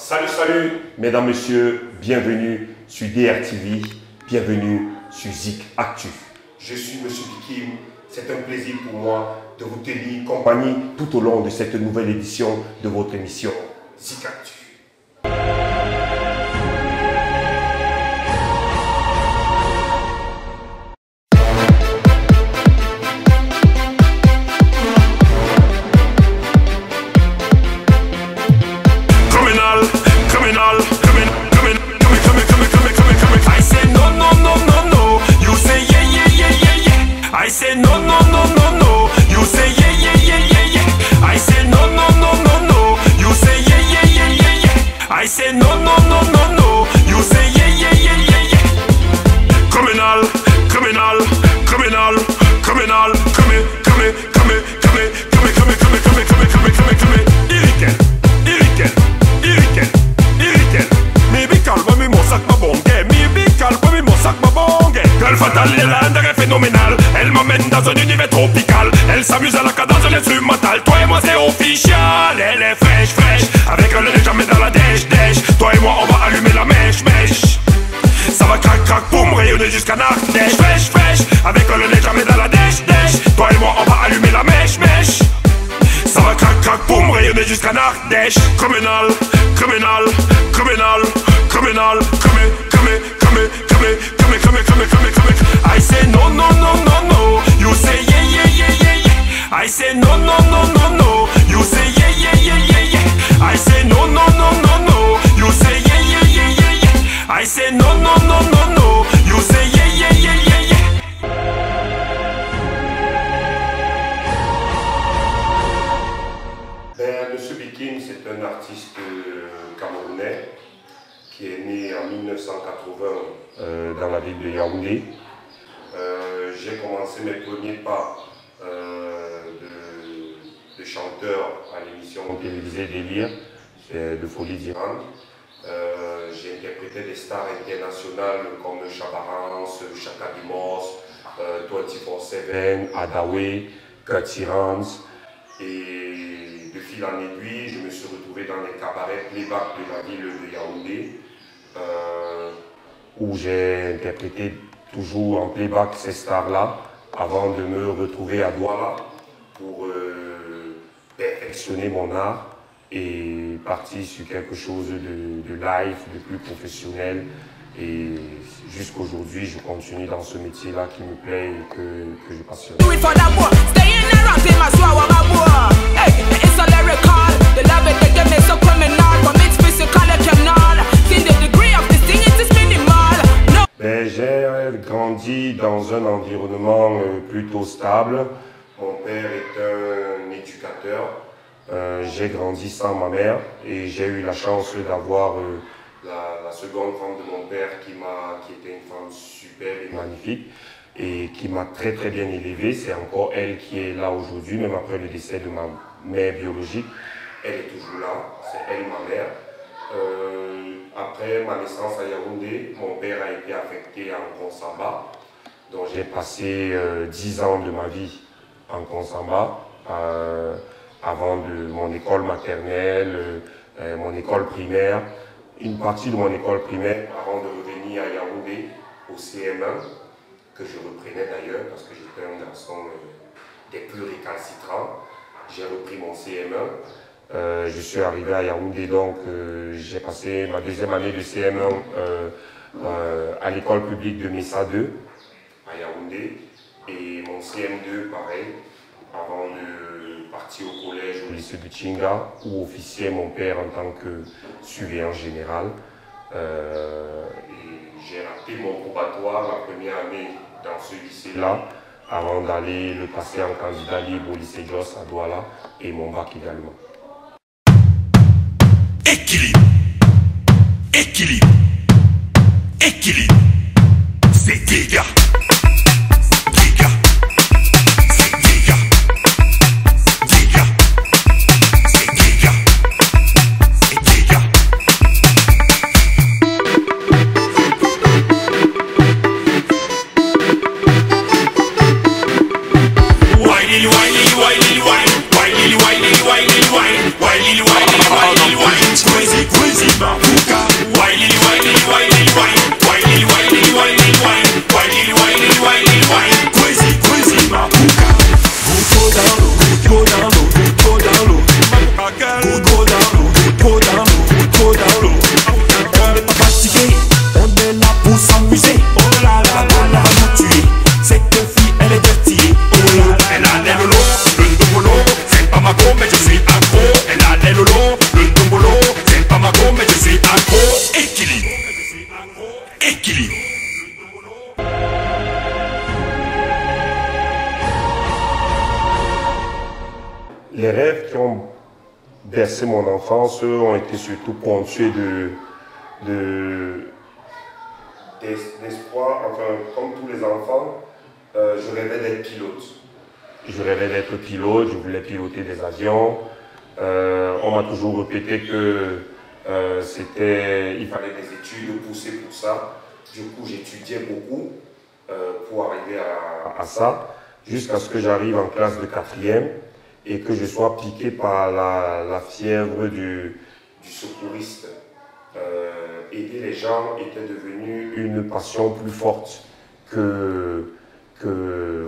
Salut, mesdames, messieurs, bienvenue sur DRTV, bienvenue sur Zik Actu. Je suis Monsieur Bikim, c'est un plaisir pour moi de vous tenir compagnie tout au long de cette nouvelle édition de votre émission Zik Actu. I say no, no, no, no, no. You say yeah, yeah, yeah, yeah, yeah. I say no, no, no, no, no. You say yeah, yeah, yeah, yeah, yeah. I say no, no, no, no, no. You say yeah, yeah, yeah, yeah, yeah. I say no, no, no, no, no. You say yeah, yeah, yeah, yeah, yeah. Criminal, criminal, criminal, criminal. Come here, come here, come here, come here, come here, come here, come here, come here, come here, come here, come here, come here. Iriken, iriken, iriken, iriken. Maybe calme mi mosak ma bongue. Maybe calme mi mosak ma bongue. Girl fatale, elle est phénoménale. Elle m'emmène dans un univers tropical. Elle s'amuse à la cadence de l'instrumental. Toi et moi c'est official. Elle est fraîche, fraîche. Avec le nez jamais dans la dèche, dèche. Toi et moi on va allumer la mèche, mèche. Ça va crac, crac, boum, rayonner jusqu'à Ardèche. Fraîche, fraîche. Avec le nez jamais dans la dèche, dèche. Toi et moi on va allumer la mèche, mèche. Ça va crac, crac, boum, rayonner jusqu'à Ardèche. Criminal, criminal, criminal, criminal. Come here, come here, come here, come here, come here, come here, come here, come here, come here. I say no, no, no, no, no. You say yeah, yeah, yeah, yeah, yeah. I say no, no, no, no, no. You say yeah, yeah, yeah, yeah, yeah. I say no, no, no, no, no. You say yeah, yeah, yeah, yeah, yeah. I say no, no, no, no, no. You say yeah, yeah, yeah, yeah, yeah. Monsieur Bikim, c'est un artiste camerounais qui est né en 1980 dans la ville de Yaoundé. J'ai commencé mes premiers pas de chanteur à l'émission télévisée Délire de Folie d'Iran. J'ai interprété des stars internationales comme Chabarance, Chaka Dimos, 24/7, Adaway, Cathy Rams. Et de fil en aiguille, je me suis retrouvé dans les cabarets playback de la ville de Yaoundé, où j'ai interprété toujours en playback ces stars-là, avant de me retrouver à Douala pour perfectionner mon art et partir sur quelque chose de live, de plus professionnel. Et jusqu'aujourd'hui, je continue dans ce métier-là qui me plaît et que je passionne. J'ai grandi dans un environnement plutôt stable. Mon père est un éducateur. J'ai grandi sans ma mère et j'ai eu la chance d'avoir la seconde femme de mon père qui était une femme superbe et magnifique et qui m'a très très bien élevé. C'est encore elle qui est là aujourd'hui, même après le décès de ma mère biologique. Elle est toujours là, c'est elle ma mère. Après ma naissance à Yaoundé, mon père a été affecté en Konsamba. Donc j'ai passé 10 ans de ma vie en Konsamba, avant de mon école maternelle, mon école primaire. Une partie de mon école primaire avant de revenir à Yaoundé au CM1, que je reprenais d'ailleurs parce que j'étais un garçon des plus récalcitrants. J'ai repris mon CM1. Je suis arrivé à Yaoundé, donc j'ai passé ma deuxième année de CM1 à l'école publique de Messa 2 à Yaoundé et mon CM2 pareil avant de partir au collège au lycée de Tchinga où officiait mon père en tant que surveillant général. J'ai raté mon probatoire la première année dans ce lycée-là avant d'aller le passer en candidat libre au lycée Joss à Douala et mon bac également. Équilibre, équilibre, équilibre. C'est dégâts. Crazy, crazy. crazy Mapuka. Wiley, wiley, wiley, wine. Wiley, wiley, wiley, wine. Wiley, wiley, wiley, wine. Crazy, crazy Mapuka. Go down low, go down low, go down low. Go down low, go down low, go down low. On n'est pas fatigué, on est là pour s'amuser. Oh là là là là, on va tuer. Cette fille, elle est dirty. Oh là là, elle a l'air long, le dombolo. C'est pas ma go, mais je suis accro. Elle a l'air long, le dombolo. C'est pas ma go, mais je suis accro. Équilibre, équilibre. Les rêves qui ont bercé mon enfance ont été surtout ponctués d'espoir. Enfin, comme tous les enfants, je rêvais d'être pilote. Je rêvais d'être pilote, je voulais piloter des avions. On m'a toujours répété que il fallait des études poussées pour ça. Du coup, j'étudiais beaucoup pour arriver à ça, jusqu'à ce que j'arrive en classe de 4e. Et que je sois piqué par la fièvre du secouriste. Aider les gens était devenu une passion plus forte que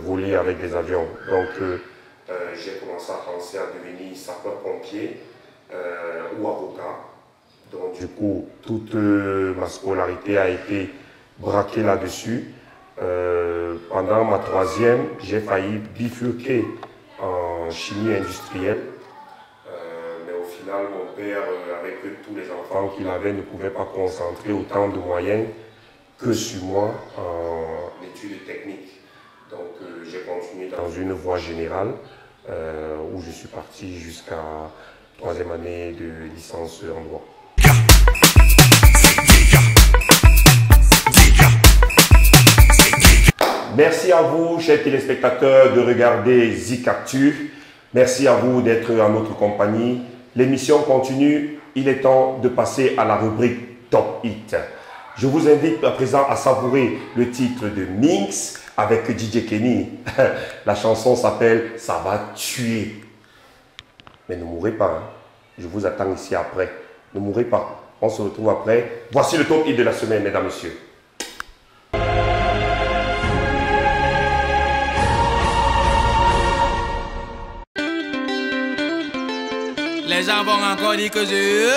voler avec des avions. Donc j'ai commencé à penser à devenir sapeur-pompier ou avocat. Donc du coup, toute ma scolarité a été braquée là-dessus. Pendant ma 3e, j'ai failli bifurquer en chimie industrielle, mais au final mon père, avec tous les enfants qu'il avait, ne pouvait pas concentrer autant de moyens que sur moi en études techniques. Donc j'ai continué dans une voie générale où je suis parti jusqu'à 3e année de licence en droit. Merci à vous, chers téléspectateurs, de regarder Zik Actu. Merci à vous d'être en notre compagnie. L'émission continue. Il est temps de passer à la rubrique Top Hit. Je vous invite à présent à savourer le titre de Minx avec DJ Kenny. La chanson s'appelle « Ça va tuer ». Mais ne mourrez pas, hein. Je vous attends ici après. Ne mourrez pas. On se retrouve après. Voici le Top Hit de la semaine, mesdames, messieurs. Les gens vont encore dire que je...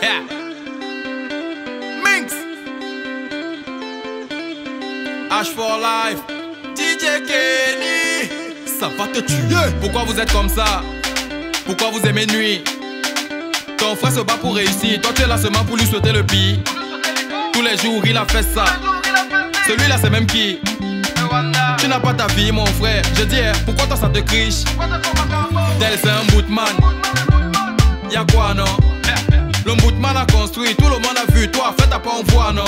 Yeah. Minx H for life DJ Kenny. Ça va te tuer. Pourquoi vous êtes comme ça? Pourquoi vous aimez nuit? Ton frère se bat pour réussir. Toi tu es là seulement pour lui souhaiter le pire. Tous les jours il a fait ça. Celui-là c'est même qui? Tu n'as pas ta vie mon frère. Je dis pourquoi toi ça te criche? Tel c'est un bootman. Y'a quoi non? Le bootman a construit, tout le monde a vu. Toi fais ta pas en voix non?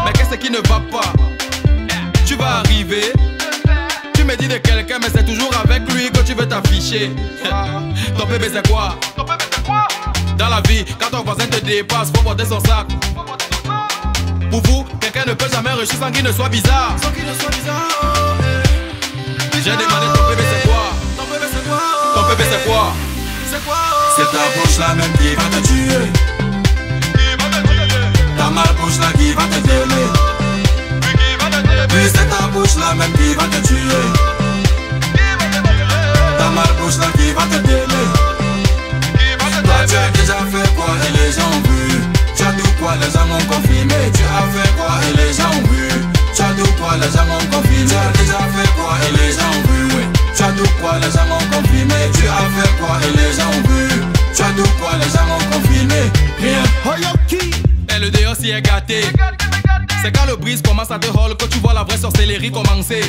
Mais qu'est-ce qui ne va pas? Tu vas arriver. Tu me dis de quelqu'un mais c'est toujours avec lui que tu veux t'afficher. Ton bébé c'est quoi? Dans la vie, quand ton voisin te dépasse, faut porter son sac. Pour vous, quelqu'un ne peut jamais réussir sans qu'il ne soit bizarre. J'ai demandé ton bébé c'est quoi? Ton bébé c'est quoi? C'est ta bouche là même qui va te tuer. Ta malbouche là qui va te déler. Puis c'est ta bouche là même qui va te tuer. Ta malbouche là qui va te déler. Toi tu as déjà fait quoi et les gens ont vu. Tu as dit quoi les gens m'ont confirmé. Tu as fait quoi et les gens ont vu. Tu as dit quoi les gens m'ont confirmé. Tu as déjà fait quoi et les gens ont vu. Tu as dit quoi les gens m'ont confirmé. Tu as fait quoi et les gens ont vu. Tu as dit quoi les gens m'ont confirmé. Rien. Et le dehors s'y est gâté. C'est quand le brise commence à te hall que tu vois la vraie sorcellerie commencer.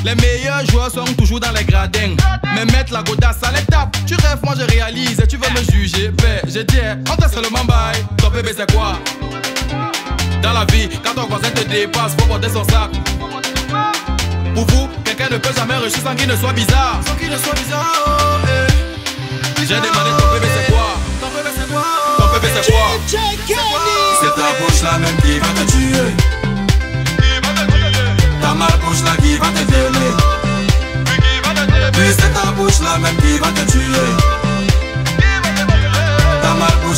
Les meilleurs joueurs sont toujours dans les gradins. Mais mettre la godasse à l'étape. Tu rêves, moi je réalise et tu veux me juger. Ben, je dis, on t'a seulement bail. Ton bébé c'est quoi? Dans la vie, quand ton voisin te dépasse, faut porter son sac. Pour vous, quelqu'un ne peut jamais réussir sans qu'il ne soit bizarre. J'ai demandé ton bébé c'est quoi? Ton bébé c'est quoi? C'est ta bouche là même qui va te tuer. Ta malbouche là qui va te déler. Puis c'est ta bouche là même qui va te tuer. Ta malbouche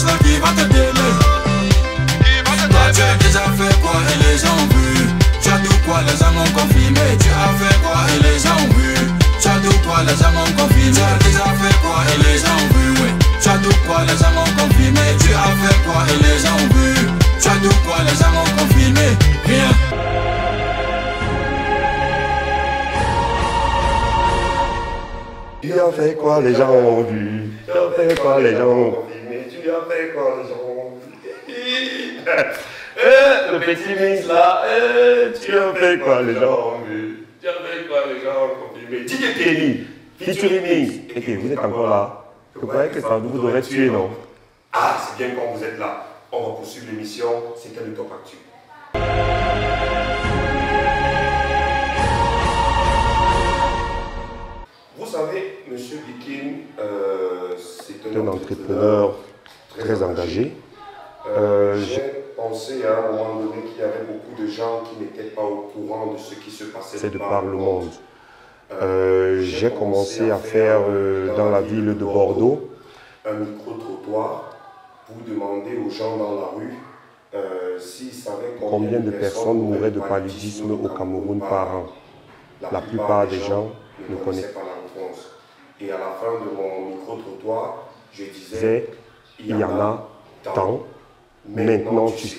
fait quoi les gens ont vu? Tu as fait quoi les gens ont filmé? Tu as fait quoi les gens ont vu? Le petit mix là, tu as fait quoi les gens ont vu? Tu as fait quoi les gens ont filmé? DJ Kenny, featuring mix. Et vous êtes encore là? Je croyais que ça vous aurait tué, non? Ah, c'est bien quand vous êtes là. On va poursuivre l'émission. C'était le Top Actu. Vous savez, M. Bikin, c'est un entrepreneur très engagé. J'ai pensé à un moment donné qu'il y avait beaucoup de gens qui n'étaient pas au courant de ce qui se passait de par le monde. J'ai commencé à faire dans la ville de Bordeaux un micro-trottoir pour demander aux gens dans la rue s'ils savaient combien de personnes mouraient de paludisme au Cameroun par an. La plupart des gens ne connaissaient pas la réponse. Et à la fin de mon micro-trottoir, je disais, il y en a tant, maintenant tu sais.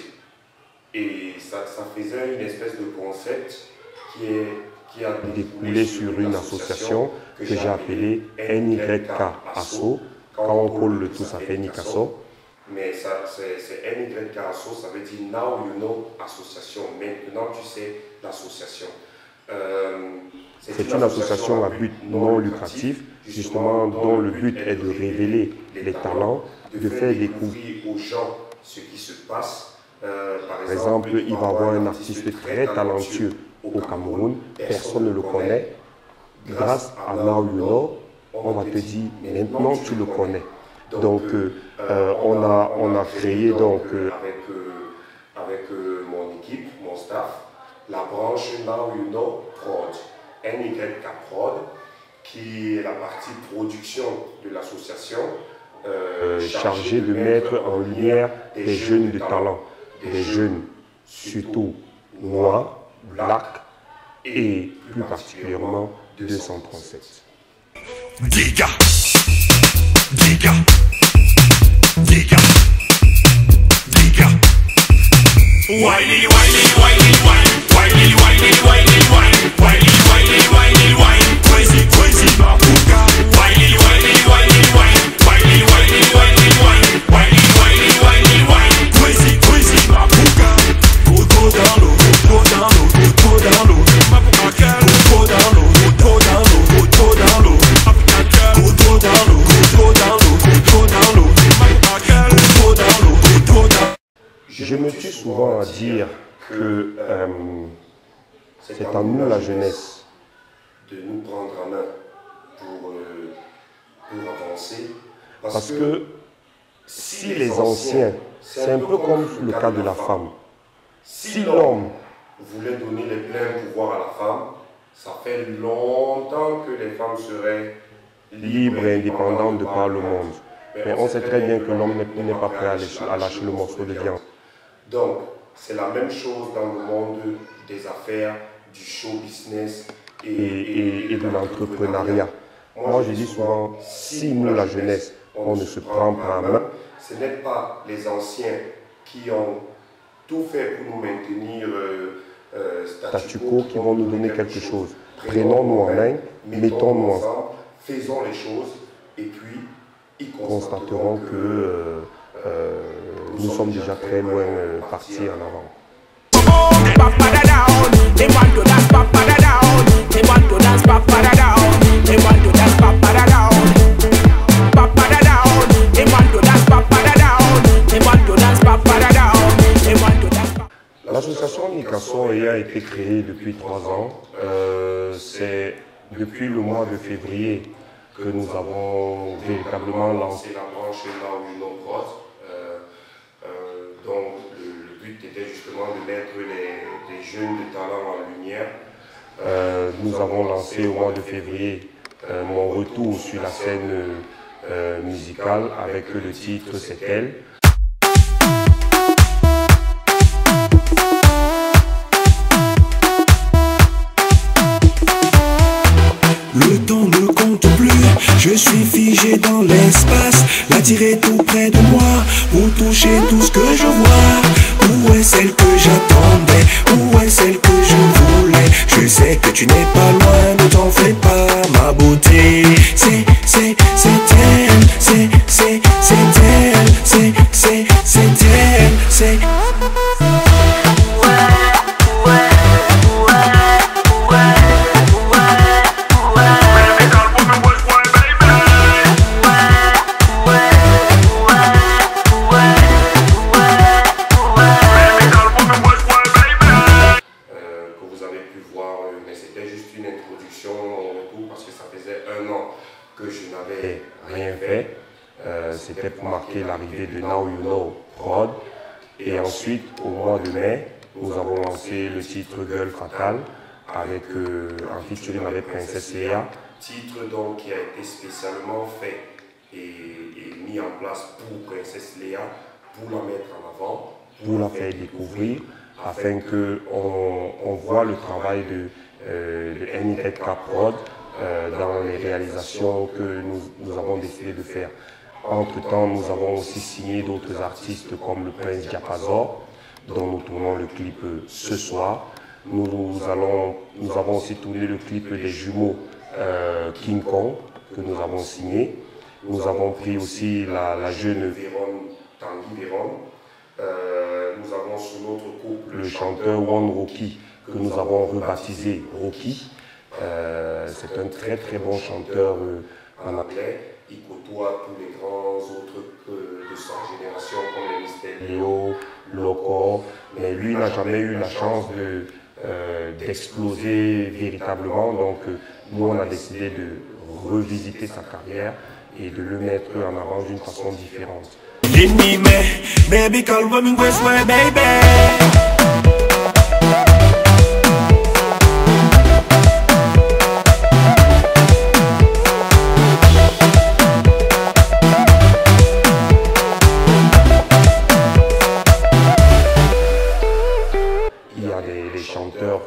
Et ça faisait une espèce de concept qui a découlé sur une association que j'ai appelée NYK Asso. Quand on colle le tout, ça fait Nikasso. Mais c'est NYK Asso, ça veut dire Now You Know Association. Maintenant tu sais l'association. C'est une association à but non lucratif, justement, dont le but est de révéler les talents, de faire découvrir aux gens ce qui se passe. Par exemple, il va y avoir un artiste très talentueux au Cameroun, personne ne le connaît. Grâce à Now You Know, on va te dire, maintenant tu le connais. Donc, on a créé donc, avec mon équipe, mon staff, la branche Now You Know Prod, NYK Prod, qui est la partie production de l'association, chargée de mettre en lumière des jeunes de talent, des jeunes surtout noirs, blacks et plus particulièrement 237. Diga, diga, diga, diga. Wiley, Wiley, Wiley, Wiley, Wiley, Wiley, Wiley, Wiley, Wiley, Wiley, Wiley, Wiley, crazy, crazy, Mapuka. Wiley, Wiley, Wiley, Wiley, Wiley, Wiley, Wiley, Wiley, Wiley, Wiley, Wiley, Wiley, crazy, crazy, Mapuka. Go down low, go down low, go down low, Mapuka. Go down low, go down low, go down low, Mapuka. Go down low, go down low, go down low, Mapuka. Go down low, go down. Je me tue souvent à dire que c'est à nous, la jeunesse, de nous prendre en main pour avancer. Parce que si les anciens, c'est un peu comme le cas de la femme, si l'homme voulait donner les pleins pouvoirs à la femme, ça fait longtemps que les femmes seraient libres et indépendantes de par le monde. Mais on sait très bien que l'homme n'est pas prêt à lâcher le morceau de viande. Donc, c'est la même chose dans le monde des affaires, du show business et de l'entrepreneuriat. Moi, je dis souvent, si nous, la jeunesse, on ne se prend pas en main, ce n'est pas les anciens qui ont tout fait pour nous maintenir statu quo qui vont nous donner quelque chose. Prenons-nous en main, mettons-nous ensemble, faisons les choses et puis ils constateront que nous sommes déjà très loin partis en avant. L'association Nikasso a été créée depuis 3 ans. C'est depuis le mois de février que nous avons véritablement lancé la branche Now You Know Prod. Donc le but était justement de mettre les jeunes de talent en lumière. Nous avons lancé au mois de février mon retour sur la scène musicale avec le titre C'est Elle. Le temps ne compte plus, je suis figé dans l'espace. L'attirer tout près de moi, pour toucher tout ce que je vois. Où est celle que j'attendais, où est celle que je voulais? Je sais que tu n'es pas loin, ne t'en fais pas, ma beauté. C'est elle, c'est que je n'avais rien fait. C'était pour marquer l'arrivée de Now You Know Prod. Et ensuite, au mois de mai, nous avons lancé le titre Girl Fatale avec un featuring avec Princess Leia. Titre donc qui a été spécialement fait et mis en place pour Princess Leia, pour la mettre en avant, pour la faire découvrir, afin qu'on voit le travail de NYK Prod dans les réalisations que nous avons décidé de faire. Entre-temps, nous avons aussi signé d'autres artistes comme le Prince Diapazor, dont nous tournons le clip ce soir. Nous avons aussi tourné le clip des jumeaux King Kong, que nous avons signé. Nous avons pris aussi la jeune Véron, Tanguy Véron. Nous avons sur notre couple le chanteur One Rocky, que nous avons rebaptisé Rocky. C'est un très très bon chanteur en anglais. Il côtoie tous les grands autres de sa génération comme les Mr. Léo, Loco, mais lui n'a jamais eu la chance d'exploser véritablement. Donc nous on a décidé de revisiter sa carrière et de le mettre en avant d'une façon différente.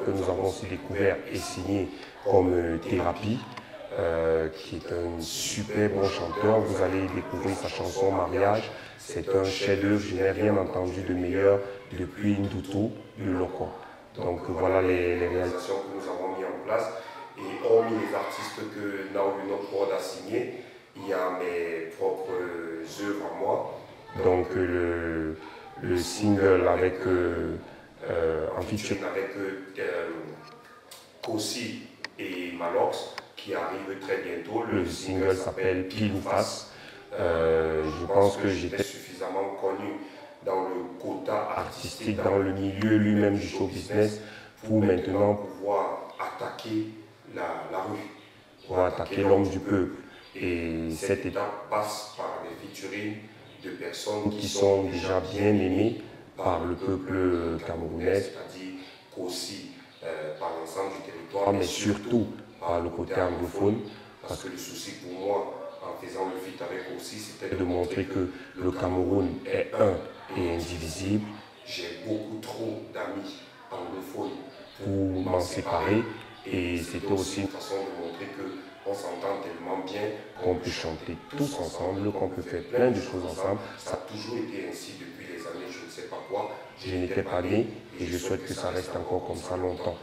Que nous avons aussi découvert et signé comme Thérapie, qui est un super bon chanteur. Vous allez découvrir sa chanson Mariage. C'est un chef-d'œuvre, je n'ai rien entendu de meilleur depuis Ndutu de Loco. Donc voilà les réalisations que nous avons mises en place. Et hormis les artistes que Now You Know Prod a signés, il y a mes propres œuvres à moi. Donc le single avec en featuring avec Kossi et Malox qui arrive très bientôt. Le single s'appelle Pile ou Face. Je pense que j'étais suffisamment connu dans le quota artistique, dans le milieu lui-même du show business pour maintenant pouvoir attaquer la rue, pour attaquer l'homme du peuple. Et cette étape passe par des featuring de personnes qui sont déjà bien aimées par le peuple camerounais, c'est-à-dire qu'aussi par l'ensemble du territoire, mais surtout par le côté anglophone, parce que le souci pour moi, en faisant le feat avec aussi, c'était de montrer que le Cameroun est un et indivisible. J'ai beaucoup trop d'amis anglophones pour m'en séparer, et c'était aussi une façon de montrer qu'on s'entend tellement bien qu'on peut chanter tous ensemble, qu'on peut faire plein de choses ensemble. Ça a toujours été ainsi depuis les années, je ne sais pas quoi. Je n'étais pas né et je souhaite que ça reste encore comme ça longtemps.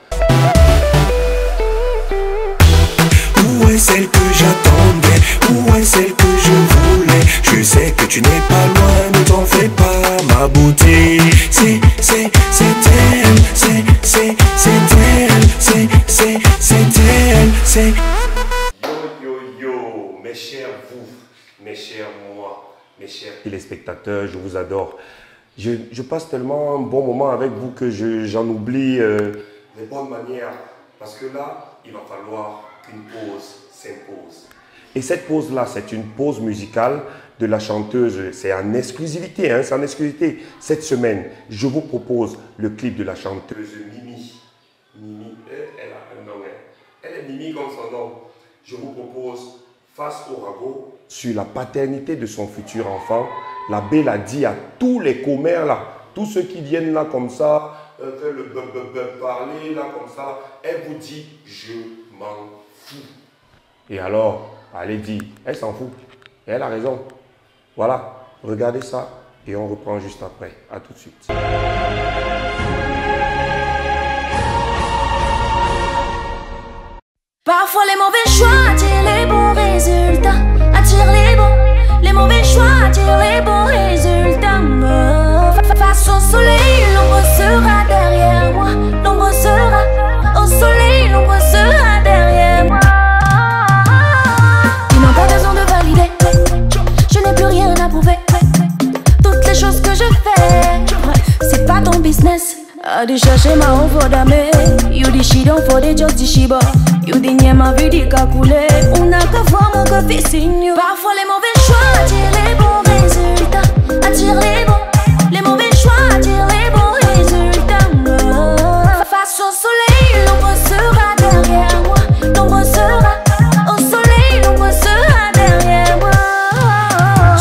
Où est celle que j'attendais? Où est celle que je voulais? Je sais que tu n'es pas loin, ne t'en fais pas, ma beauté. C'est elle, c'est elle, c'est... Yo, mes chers vous, mes chers moi, mes chers téléspectateurs, je vous adore. Je passe tellement un bon moment avec vous que j'en oublie les bonnes manières. Parce que là, il va falloir qu'une pause s'impose. Et cette pause-là, c'est une pause musicale de la chanteuse. C'est en exclusivité, hein, c'est en exclusivité. Cette semaine, je vous propose le clip de la chanteuse Mimi. Mimi, elle a un nom, hein. Elle est Mimi comme son nom. Je vous propose Face au ragot sur la paternité de son futur enfant. La belle a dit à tous les commères là, tous ceux qui viennent là comme ça, faire le parler là comme ça, elle vous dit je m'en fous. Et alors, allez dire, elle s'en fout. Et elle a raison. Voilà, regardez ça et on reprend juste après. À tout de suite. Parfois les mauvais choix attirent les bons résultats. Attirent les mauvais choix attirent les bons résultats. I di chercher ma own for the me. You di she don't for the just di shiba. You di nier ma vie di calculer. On a qu'à voir mon café signe. Parfois les mauvais choix attirent les bons résultats. Attirent les bons. Les mauvais choix attirent les bons résultats. Face au soleil, l'ombre sera derrière moi. L'ombre sera au soleil, l'ombre sera derrière moi.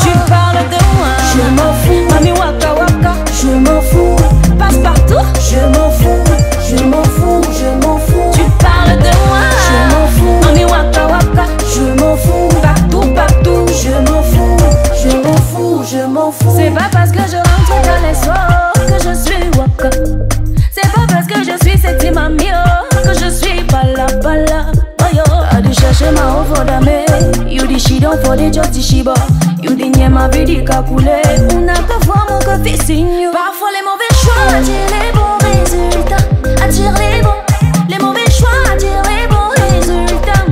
Tu parles de moi, je m'en fous. Mami waka waka, je m'en fous. Passe partout, je m'en fous. Je m'en fous, je m'en fous. Tu parles de moi, je m'en fous. Mami waka waka, je m'en fous. Partout, partout, je m'en fous. Je m'en fous, je m'en fous. C'est pas parce que je rentre dans les soirs que je suis waka. C'est pas parce que je suis sexy mamie que je suis bala bala. Oh yo, I di chercher ma own for the me. You di she don't for the just di shiba. You di nier ma vie di calculer. On a qu'à voir mon café signe. Parfois les mauvais choix attirent les bons résultats. Attirent les bons. Les mauvais choix attirent les bons résultats.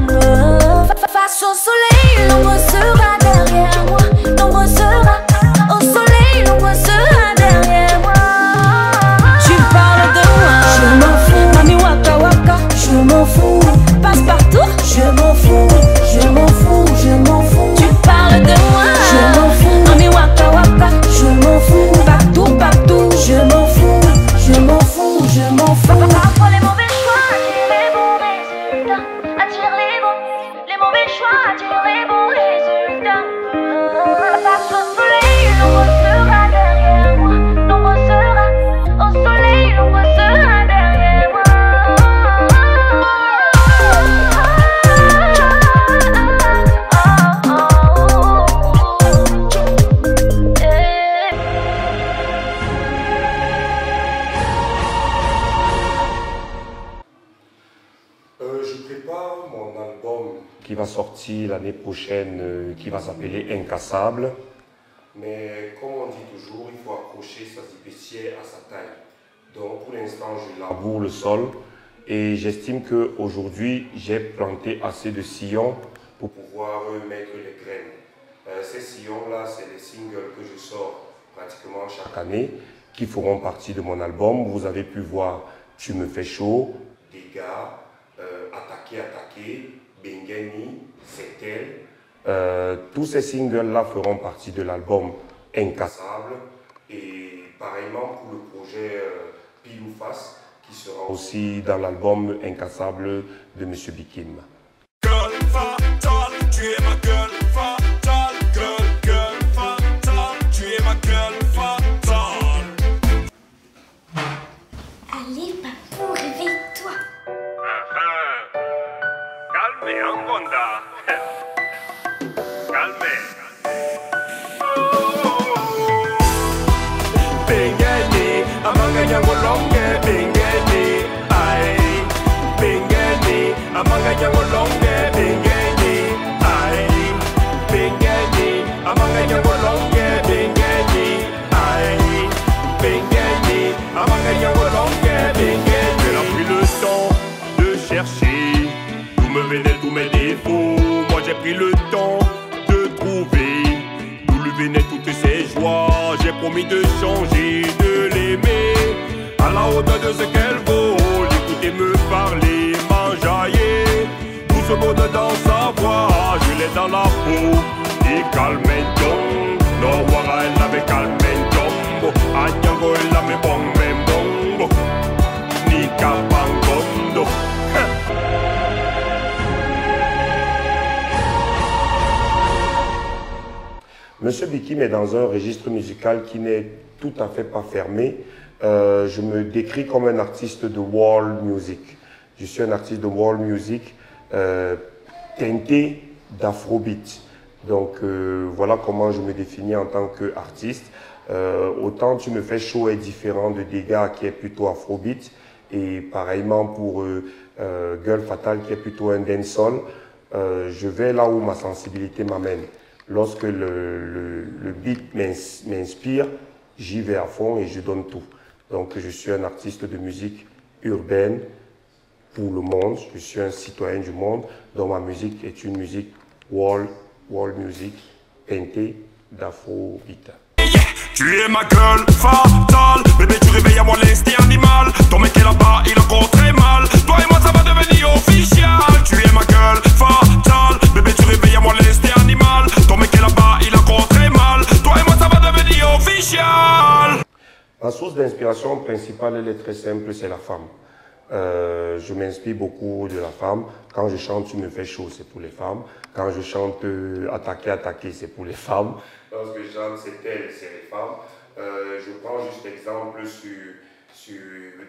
Face au soleil, l'ombre sera derrière moi. L'ombre sera au soleil, l'ombre sera derrière moi. Tu parles de moi, je m'en fous. Mami waka waka, je m'en fous. Passe partout, je m'en fous. Je m'en fous, je m'en fous. Tu parles de moi, je m'en fous. Mami waka waka, je m'en fous. Partout, partout, je m'en fous. Je m'en fous, je m'en fous. Parfois les mauvais choix attirent les bons résultats. Attirent les bons. Les mauvais choix attirent les bons résultats. Face au soleil, l'ombre sera derrière moi. L'ombre sera au soleil, l'ombre sera derrière moi. Je prépare mon album qui va sortir l'année prochaine, qui va s'appeler Incassable. Mais comme on dit toujours, il faut accrocher sa zipetière à sa taille. Donc pour l'instant, je laboure le sol et j'estime qu'aujourd'hui, j'ai planté assez de sillons pour pouvoir mettre les graines. Ces sillons-là, c'est les singles que je sors pratiquement chaque année qui feront partie de mon album. Vous avez pu voir Tu me fais chaud, Dégâts, Attaquer, Bengeni, C'est elle. Tous ces singles-là feront partie de l'album Incassable. Et pareillement pour le projet Pile ou Face, qui sera aussi dans l'album Incassable de M. Bikim. Girl fatale, tu es ma girl fatale. Girl fatale, tu es ma girl fatale. Allez, papou, réveille-toi. Calme, Angonda. Calme. Bengeni, amanga nyangolonge, bengeni, ay. Bengeni, amanga nyangolonge, bengeni, ay. Bengeni, amanga nyangolonge, bengeni, ay. Bengeni, amanga nyangolonge, bengeni. Elle a pris le temps de chercher d'où me venaient tous mes défauts. Moi j'ai pris le temps de trouver d'où lui venaient toutes ses joies. J'ai promis de changer, de l'aimer à la hauteur de ce qu'elle vaut. L'écouter me parler, m'enjailler, tout ce monde dans sa voix. Je l'ai dans la peau et calmenton. No wara elle avait calmenton. Anyango elle avait bon même bon. Ni kapangondo. Monsieur Bikim est dans un registre musical qui n'est tout à fait pas fermé. Je me décris comme un artiste de world music. Je suis un artiste de world music teinté d'afrobeat. Donc voilà comment je me définis en tant qu'artiste. Autant Tu me fais chaud est différent de Dégâts qui est plutôt afrobeat. Et pareillement pour Girl Fatale qui est plutôt un dancehall. Je vais là où ma sensibilité m'amène. Lorsque le beat m'inspire, j'y vais à fond et je donne tout. Donc je suis un artiste de musique urbaine pour le monde. Je suis un citoyen du monde dont ma musique est une musique world music teintée d'afrobeat. Tu es ma gueule fatale, bébé tu réveilles à moi l'instinct animal. Ton mec est là-bas, il encore très mal. Toi et moi ça va devenir officiel. Tu es ma gueule, fatale. Bébé tu réveilles à moi l'instinct animal. Ton mec est là-bas, il encore très mal. Toi et moi ça va devenir officiel. Ma source d'inspiration principale, elle est très simple, c'est la femme. Je m'inspire beaucoup de la femme. Quand je chante Tu me fais chaud, c'est pour les femmes. Quand je chante Attaquer, attaquer, c'est pour les femmes. Lorsque je chante C'est elle, c'est les femmes. Je prends juste exemple sur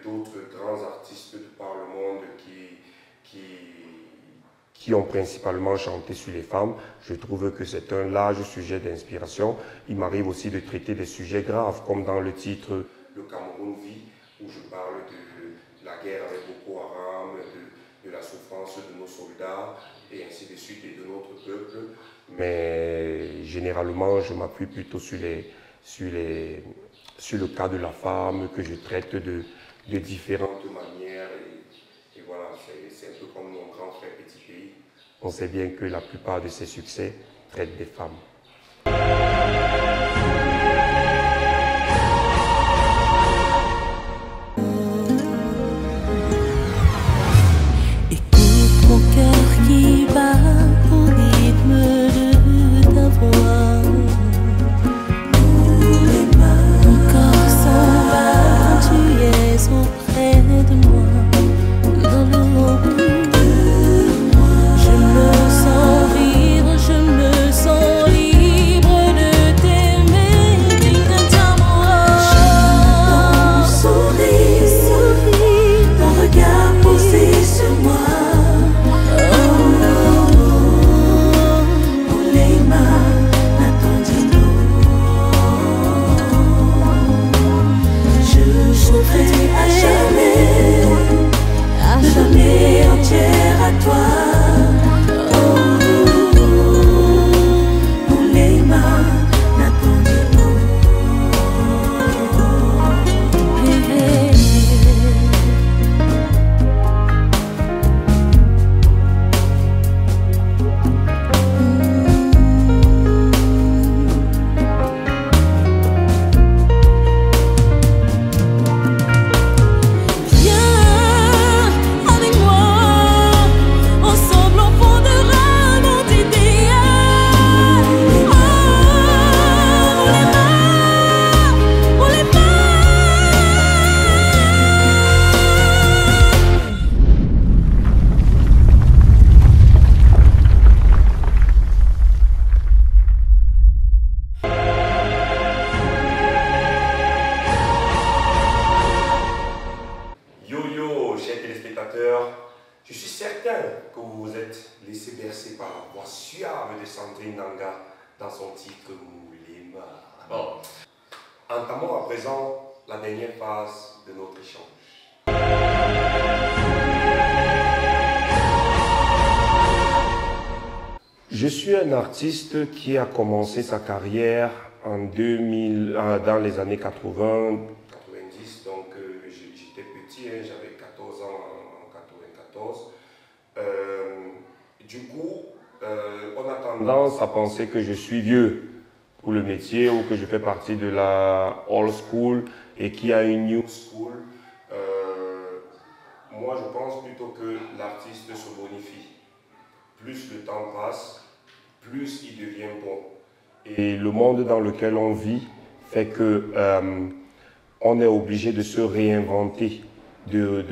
d'autres grands artistes de par le monde qui ont principalement chanté sur les femmes. Je trouve que c'est un large sujet d'inspiration. Il m'arrive aussi de traiter des sujets graves, comme dans le titre Le Cameroun vit, où je parle de la guerre avec Boko Haram, de la souffrance de nos soldats, et ainsi de suite, et de notre peuple. Mais généralement, je m'appuie plutôt sur le cas de la femme, que je traite de différentes manières. Et voilà, c'est un peu comme mon grand frère Petit Pays. On sait bien que la plupart de ses succès traitent des femmes. Écoute mon cœur qui bat au rythme de ta voix. Mon corps s'en bat quand tu es auprès de moi. Dans l'ombre, je me sens vivre, je me sens libre de t'aimer, digne de ta mort. Ton sourire, ton regard posé sur moi. Entière à toi, Moulema, n'attendez-nous. Je suis certain que vous vous êtes laissé bercer par la voix suave de Sandrine Nanga dans son titre Moulema. Bon, entamons à présent la dernière phase de notre échange. Je suis un artiste qui a commencé sa carrière en dans les années 80, 90, donc j'étais petit, hein, j'avais 14 ans en 94. Du coup, on a tendance à penser que je suis vieux pour le métier ou que je fais partie de la old school et qu'il y a une new school. Moi, je pense plutôt que l'artiste se bonifie. Plus le temps passe, plus il devient bon. Et le monde dans lequel on vit fait que on est obligé de se réinventer, de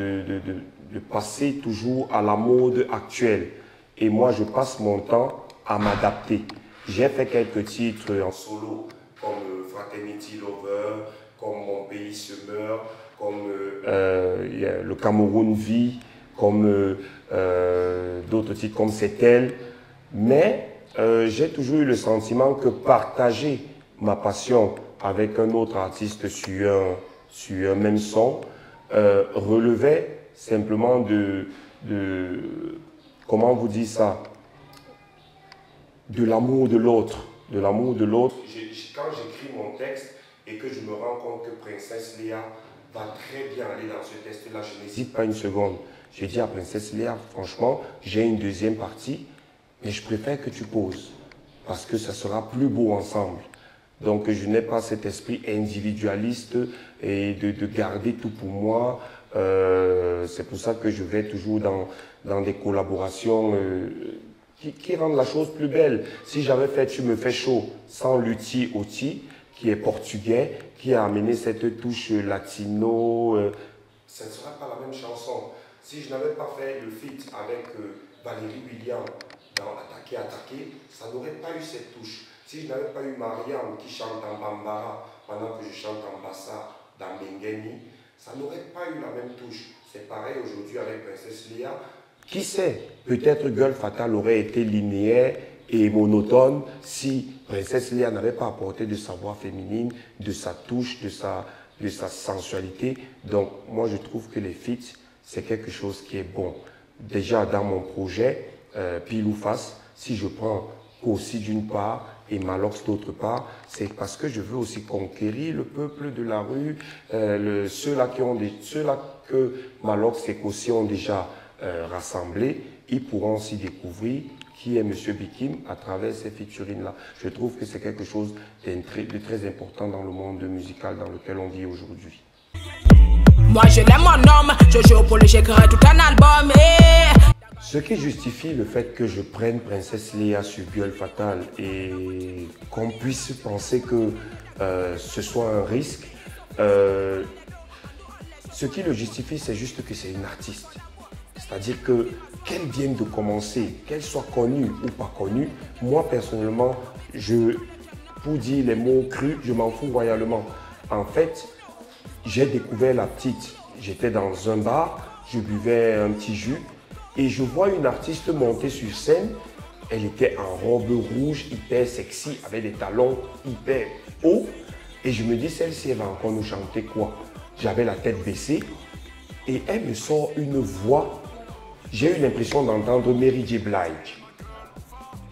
passer toujours à la mode actuelle. Et moi, je passe mon temps à m'adapter. J'ai fait quelques titres en solo, comme Fraternity Lover, comme Mon pays se meurt, comme Le Cameroun vit, comme d'autres titres comme C'est elle. Mais j'ai toujours eu le sentiment que partager ma passion avec un autre artiste sur un même son relevait simplement comment vous dites ça, de l'amour de l'autre. De l'amour de l'autre. Quand j'écris mon texte et que je me rends compte que Princesse Léa va très bien aller dans ce texte-là, je n'hésite pas une seconde. Je dis à Princesse Léa, franchement, j'ai une deuxième partie, mais je préfère que tu poses, parce que ça sera plus beau ensemble. Donc je n'ai pas cet esprit individualiste et de garder tout pour moi. C'est pour ça que je vais toujours dans des collaborations qui rendent la chose plus belle. Si j'avais fait Tu me fais chaud sans Lutti Oti, qui est portugais, qui a amené cette touche latino, ce ne serait pas la même chanson. Si je n'avais pas fait le feat avec Valérie Williams dans Attaquer, Attaquer, ça n'aurait pas eu cette touche. Si je n'avais pas eu Mariam qui chante en Bambara pendant que je chante en Bassa dans Bengeni, ça n'aurait pas eu la même touche. C'est pareil aujourd'hui avec Princesse Léa. Qui sait, peut-être Gueule Fatale aurait été linéaire et monotone si Princesse Léa n'avait pas apporté de sa voix féminine, de sa touche, de sa sensualité. Donc moi je trouve que les feats, c'est quelque chose qui est bon. Déjà dans mon projet, Pile ou Face, si je prends aussi d'une part et Malox d'autre part, c'est parce que je veux aussi conquérir le peuple de la rue, ceux-là que Malox et Kossi ont déjà rassemblés, ils pourront aussi découvrir qui est M. Bikim à travers ces featurines-là. Je trouve que c'est quelque chose de très important dans le monde musical dans lequel on vit aujourd'hui. Moi je l'aime mon homme, je joue pour lui, j'écrirai tout un album. Ce qui justifie le fait que je prenne Princesse Léa sur Gueule Fatale et qu'on puisse penser que ce soit un risque, ce qui le justifie, c'est juste que c'est une artiste. C'est-à-dire que qu'elle vienne de commencer, qu'elle soit connue ou pas connue, moi personnellement, pour dire les mots crus, je m'en fous royalement. En fait, j'ai découvert la petite, j'étais dans un bar, je buvais un petit jus et je vois une artiste monter sur scène. Elle était en robe rouge, hyper sexy, avec des talons hyper hauts. Et je me dis, celle-ci, elle va encore nous chanter quoi? J'avais la tête baissée et elle me sort une voix. J'ai eu l'impression d'entendre Mary J. Blige.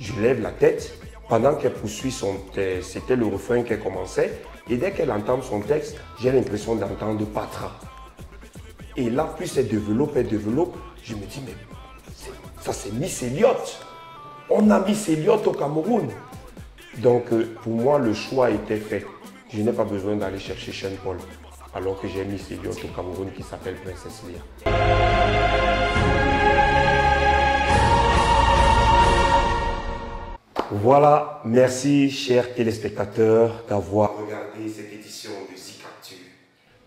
Je lève la tête. Pendant qu'elle poursuit son texte, c'était le refrain qu'elle commençait. Et dès qu'elle entend son texte, j'ai l'impression d'entendre Patra. Et là, plus elle développe, je me dis, mais ça c'est Miss Elliott. On a Miss Elliott au Cameroun. Donc pour moi, le choix était fait. Je n'ai pas besoin d'aller chercher Sean Paul. Alors que j'ai Miss Elliott au Cameroun qui s'appelle Princesse Léa. Voilà, merci chers téléspectateurs d'avoir regardé cette édition de Zik Actu.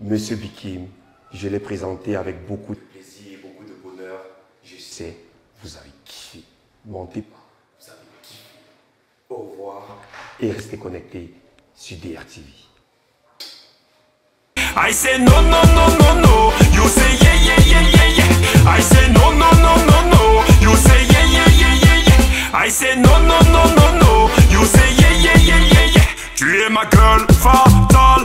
Monsieur Bikim, je l'ai présenté avec beaucoup de plaisir et beaucoup de bonheur. Je sais, vous avez kiffé. Mentez pas, vous avez kiffé. Au revoir et restez connectés sur DRTV. I say no no no no no, you say yeah yeah yeah yeah yeah. I say no no no no no, you say yeah yeah yeah yeah yeah. I say no no no no no, you say yeah yeah yeah yeah yeah. Tu es ma gueule fatale.